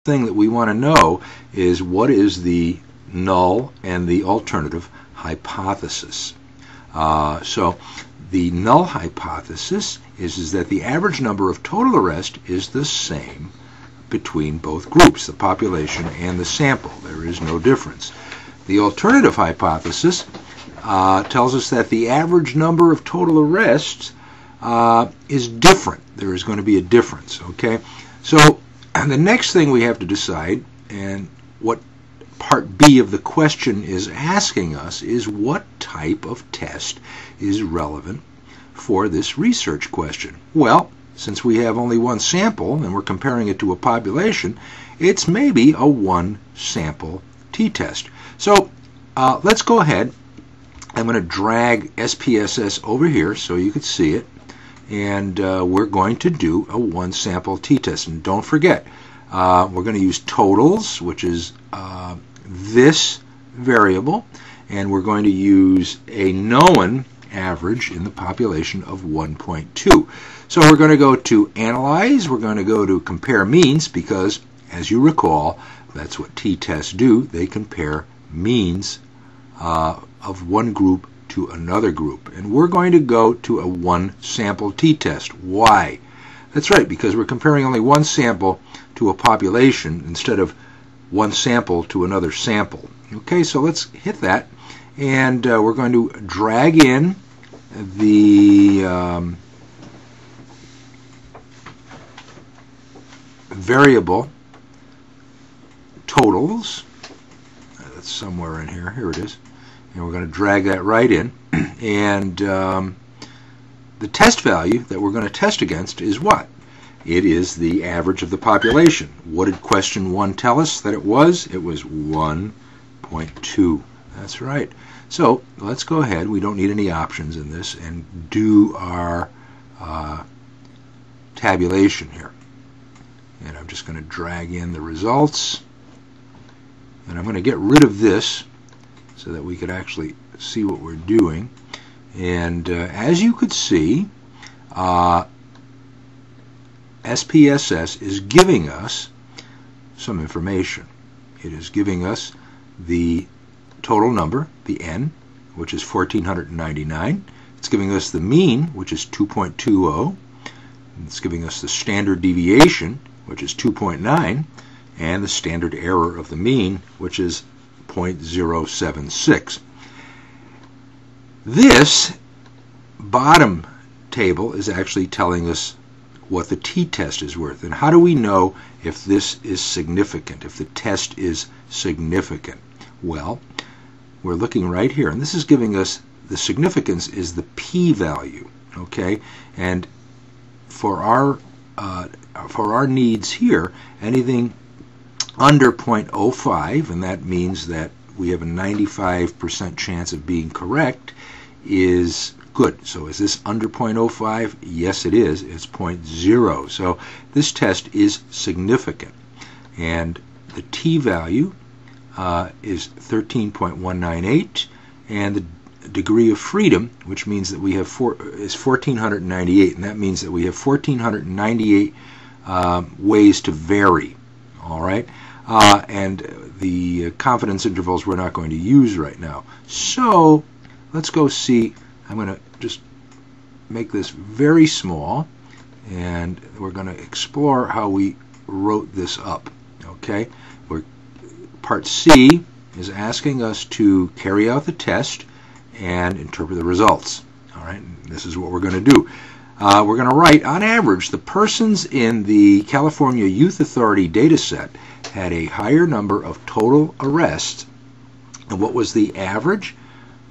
thing that we want to know is what is the null and the alternative hypothesis. So the null hypothesis is that the average number of total arrests is the same between both groups, the population and the sample. There is no difference. The alternative hypothesis tells us that the average number of total arrests is different. There is going to be a difference. Okay, so the next thing we have to decide, and what part B of the question is asking us, is what type of test is relevant for this research question. Well, since we have only one sample and we're comparing it to a population, it's maybe a one sample t-test. So let's go ahead. I'm going to drag SPSS over here so you can see it, and we're going to do a one sample t-test. And don't forget, we're going to use totals, which is this variable, and we're going to use a known average in the population of 1.2. So we're going to go to Analyze, we're going to go to Compare Means, because, as you recall, that's what t-tests do. They compare means of one group to another group. And we're going to go to a one sample t-test. Why? That's right, because we're comparing only one sample to a population instead of one sample to another sample. Okay, so let's hit that, and we're going to drag in the variable totals. That's somewhere in here. Here it is. And we're going to drag that right in. And the test value that we're going to test against is what? It is the average of the population. What did question 1 tell us that it was? It was 1.2. That's right. So let's go ahead. We don't need any options in this, and do our tabulation here. And I'm just going to drag in the results. And I'm going to get rid of this so that we could actually see what we're doing. And as you could see, SPSS is giving us some information. It is giving us the total number, the N, which is 1,499. It's giving us the mean, which is 2.20. It's giving us the standard deviation, which is 2.9, and the standard error of the mean, which is 0.076. This bottom table is actually telling us what the t-test is worth. And how do we know if this is significant, if the test is significant? Well, we're looking right here, and this is giving us the significance is the p-value, okay? And for our needs here, anything under 0.05, and that means that we have a 95% chance of being correct, is good. So is this under 0.05? Yes, it is. It's 0.0. So this test is significant. And the t-value is 13.198, and the degree of freedom, which means that we have is 1,498, and that means that we have 1,498 ways to vary. All right, and the confidence intervals we're not going to use right now. So let's go see. I'm going to just make this very small, and we're going to explore how we wrote this up. Okay, part C is asking us to carry out the test and interpret the results. All right, and this is what we're going to do. We're going to write, on average, the persons in the California Youth Authority data set had a higher number of total arrests. And what was the average?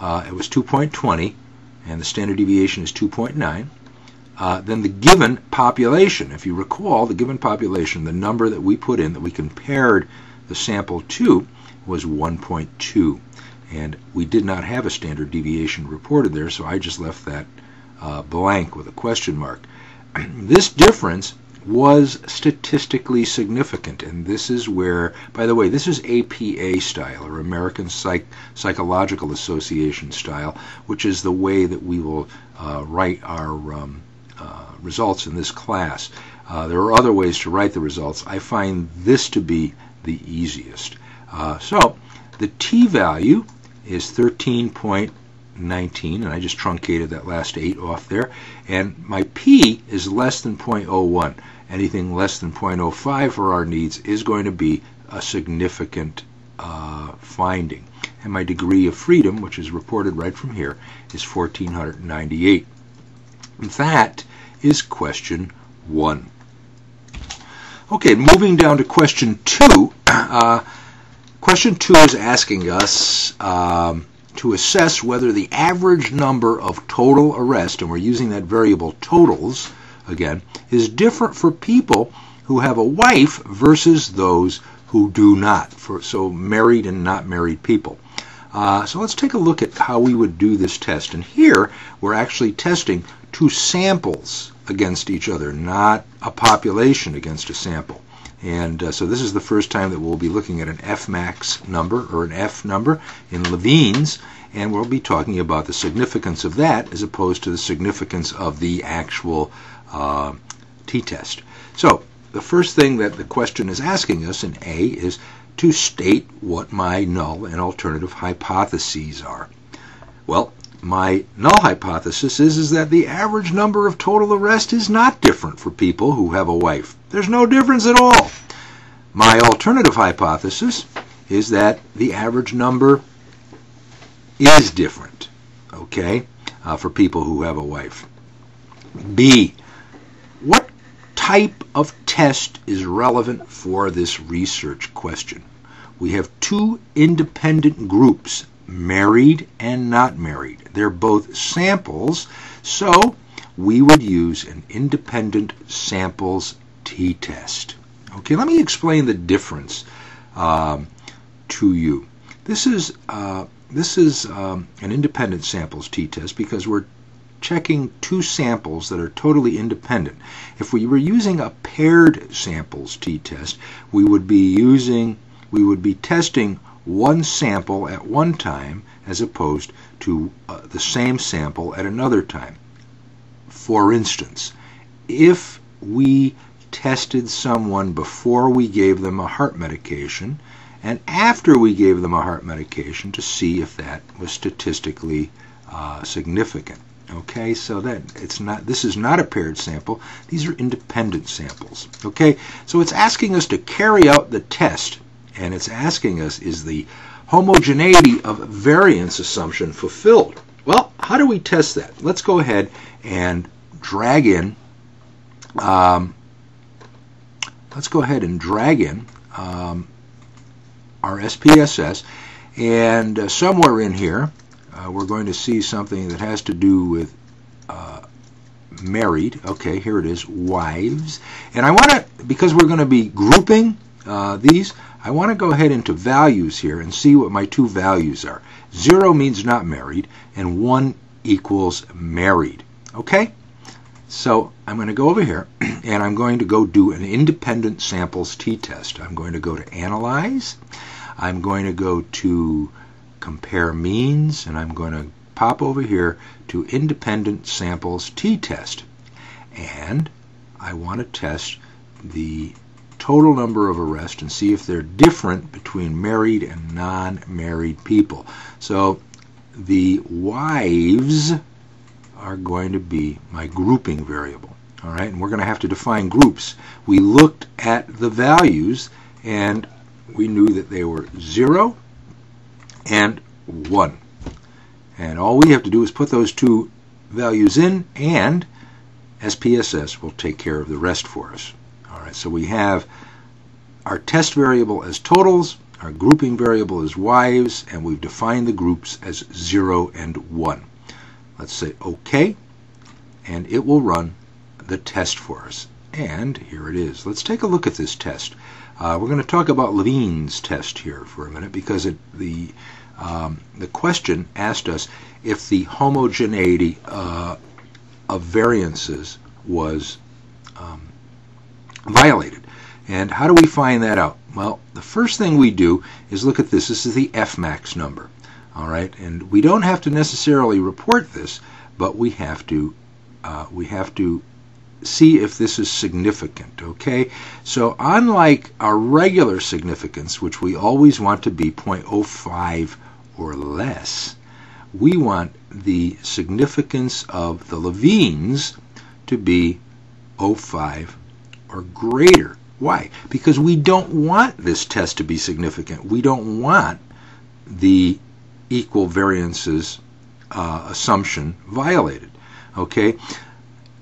It was 2.20, and the standard deviation is 2.9. Then the given population, if you recall, the given population, the number that we put in, that we compared the sample to, was 1.2. And we did not have a standard deviation reported there, so I just left that blank with a question mark. This difference was statistically significant, and this is where, by the way, this is APA style, or American Psychological Association style, which is the way that we will write our results in this class. There are other ways to write the results. I find this to be the easiest. So the t-value is 13.19, and I just truncated that last 8 off there. And my p is less than 0.01. Anything less than 0.05 for our needs is going to be a significant finding. And my degree of freedom, which is reported right from here, is 1,498. That is question 1. Okay, moving down to question 2. Question 2 is asking us to assess whether the average number of total arrests, and we're using that variable totals again, is different for people who have a wife versus those who do not, so married and not married people. So let's take a look at how we would do this test. And here we're actually testing 2 samples against each other, not a population against a sample. And so this is the first time that we'll be looking at an Fmax number, or an F number, in Levene's, and we'll be talking about the significance of that as opposed to the significance of the actual t-test. So the first thing that the question is asking us in A is to state what my null and alternative hypotheses are. Well, my null hypothesis is that the average number of total arrests is not different for people who have a wife. There's no difference at all. My alternative hypothesis is that the average number is different, okay, for people who have a wife. B, what type of test is relevant for this research question? We have 2 independent groups, married and not married. They're both samples, so we would use an independent samples t-test. Okay, let me explain the difference to you. This is an independent samples t-test because we're checking 2 samples that are totally independent. If we were using a paired samples t-test, we would be testing one sample at one time as opposed to the same sample at another time. For instance, if we tested someone before we gave them a heart medication and after we gave them a heart medication to see if that was statistically significant. Okay, so this is not a paired sample. These are independent samples. Okay, so it's asking us to carry out the test, and it's asking us, is the homogeneity of variance assumption fulfilled? Well, how do we test that? Let's go ahead and drag in our SPSS, and somewhere in here we're going to see something that has to do with married. Okay, here it is, wives. And I want to, because we're going to be grouping these, I want to go ahead into values here and see what my 2 values are. 0 means not married, and 1 equals married. Okay? So I'm going to go over here, and I'm going to go do an independent samples t-test. I'm going to go to Analyze. I'm going to go to Compare Means, and I'm going to pop over here to Independent Samples t-test. And I want to test the total number of arrests and see if they're different between married and non-married people. So the wives are going to be my grouping variable. All right, and we're going to have to define groups. We looked at the values and we knew that they were 0 and 1. And all we have to do is put those 2 values in, and SPSS will take care of the rest for us. All right, so we have our test variable as totals, our grouping variable as wives, and we've defined the groups as 0 and 1. Let's say OK, and it will run the test for us. And here it is. Let's take a look at this test. We're going to talk about Levene's test here for a minute because the question asked us if the homogeneity of variances was violated. And how do we find that out? Well, the first thing we do is look at this. This is the Fmax number. All right, and we don't have to necessarily report this, but we have to see if this is significant, okay? So unlike our regular significance, which we always want to be 0.05 or less, we want the significance of the Levines to be 0.05 or greater. Why? Because we don't want this test to be significant. We don't want the equal variances assumption violated. Okay?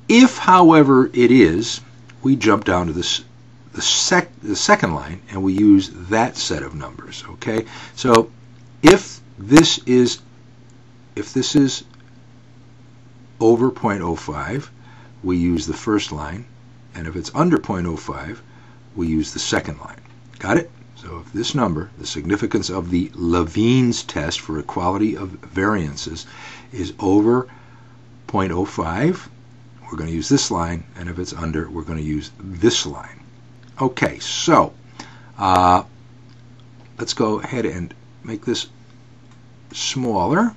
If, however, it is, we jump down to the second line and we use that set of numbers. Okay? So if this is over 0.05, we use the first line, and if it's under 0.05, we use the second line. Got it? So if this number, the significance of the Levene's test for equality of variances, is over 0.05, we're going to use this line, and if it's under, we're going to use this line. Okay, so let's go ahead and make this smaller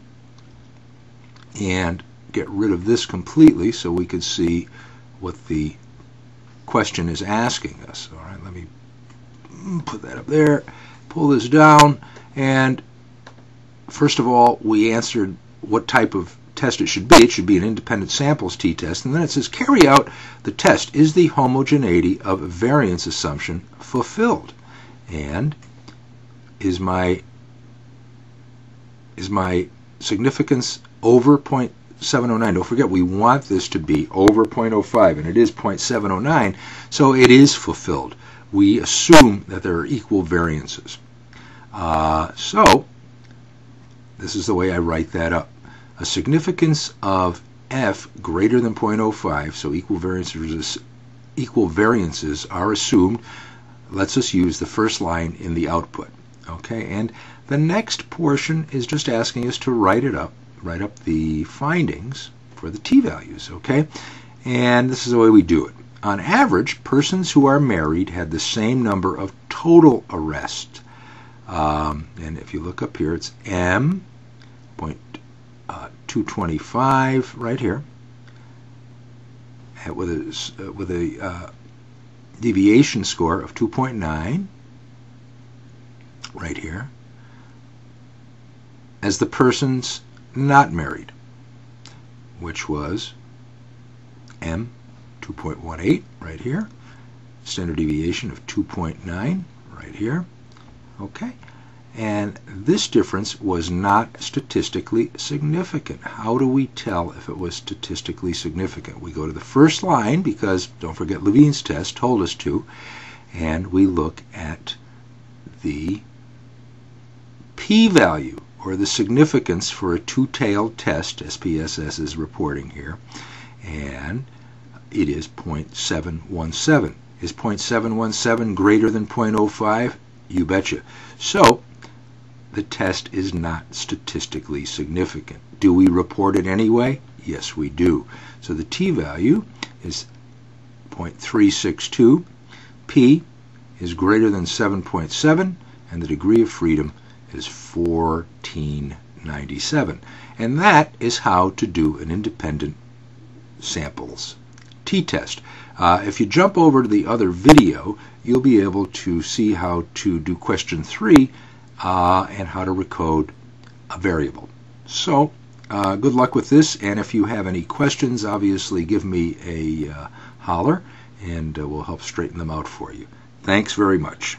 and get rid of this completely so we can see what the question is asking us. All right, let me put that up there, pull this down, and first of all, we answered what type of test it should be. It should be an independent samples t-test, and then it says carry out the test. Is the homogeneity of variance assumption fulfilled? And is my significance over 0.709? Don't forget, we want this to be over 0.05, and it is 0.709, so it is fulfilled. We assume that there are equal variances. So this is the way I write that up. A significance of f greater than 0.05, so equal variances are assumed, lets us use the first line in the output. Okay, and the next portion is just asking us to write up the findings for the t-values. Okay, and this is the way we do it. On average, persons who are married had the same number of total arrests. And if you look up here, it's M.225 right here, with a deviation score of 2.9 right here, as the persons not married, which was M.2.18 right here, standard deviation of 2.9 right here. Okay, and this difference was not statistically significant. How do we tell if it was statistically significant? We go to the first line, because don't forget Levene's test told us to, and we look at the p-value, or the significance for a two-tailed test. SPSS is reporting here, and it is 0.717. Is 0.717 greater than 0.05? You betcha. So the test is not statistically significant. Do we report it anyway? Yes, we do. So the t-value is 0.362. P is greater than 7.7, and the degree of freedom is 1497. And that is how to do an independent samples t-test. If you jump over to the other video, you'll be able to see how to do question 3 and how to recode a variable. So good luck with this, and if you have any questions, obviously give me a holler, and we'll help straighten them out for you. Thanks very much.